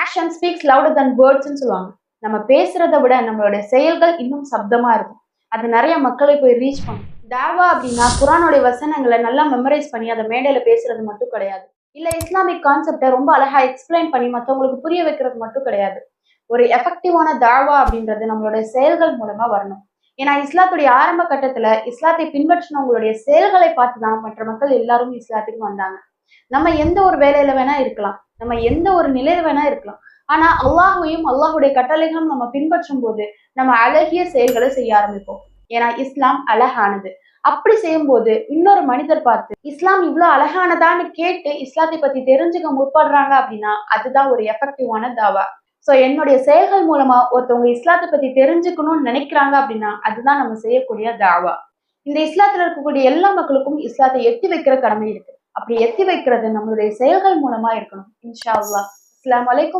Action speaks louder தன் வேர்ட்ஸ்ன்னு சொல்லுவாங்க. நம்ம பேசுறதை விட நம்மளோட செயல்கள் இன்னும் சப்தமா இருக்கும். அது நிறைய மக்களை போய் ரீச் பண்ணும். தாவா அப்படின்னா குரானுடைய வசனங்களை நல்லா மெமரைஸ் பண்ணி அதை மேடையில பேசுறது மட்டும் கிடையாது. இல்ல இஸ்லாமிக் கான்செப்டை ரொம்ப அழகா எக்ஸ்பிளைன் பண்ணி மற்றவங்களுக்கு புரிய வைக்கிறது மட்டும் கிடையாது. ஒரு எஃபெக்டிவான தாவா அப்படின்றது நம்மளோட செயல்கள் மூலமா வரணும். ஏன்னா இஸ்லாத்துடைய ஆரம்ப கட்டத்துல இஸ்லாத்தை பின்பற்றினவங்களுடைய செயல்களை பார்த்துதான் மற்ற மக்கள் எல்லாரும் இஸ்லாத்துக்கு வந்தாங்க. நம்ம எந்த ஒரு வேலையில வேணா இருக்கலாம், நம்ம எந்த ஒரு நிலையில வேணா இருக்கலாம். ஆனா அல்லாஹையும் அல்லாஹுடைய கட்டளைகளும் நம்ம பின்பற்றும் போது நம்ம அழகிய செயல்களை செய்ய ஆரம்பிப்போம். ஏன்னா இஸ்லாம் அழகானது. அப்படி செய்யும் போது இன்னொரு மனிதர் பார்த்து இஸ்லாம் இவ்வளவு அழகானதான்னு கேட்டு இஸ்லாத்தை பத்தி தெரிஞ்சுக்க முற்படுறாங்க அப்படின்னா அதுதான் ஒரு எஃபெக்டிவான தாவா. சோ என்னுடைய செயல்கள் மூலமா ஒருத்தவங்க இஸ்லாத்தை பத்தி தெரிஞ்சுக்கணும்னு நினைக்கிறாங்க அப்படின்னா அதுதான் நம்ம செய்யக்கூடிய தாவா. இந்த இஸ்லாத்துல இருக்கக்கூடிய எல்லா மக்களுக்கும் இஸ்லாத்தை எத்தி வைக்கிற கடமை இருக்கு. அப்படி எத்தி வைக்கிறது நம்மளுடைய செயல்கள் மூலமா இருக்கணும். இன்ஷா அல்லாஹ். அஸ்ஸலாமு அலைக்கும்.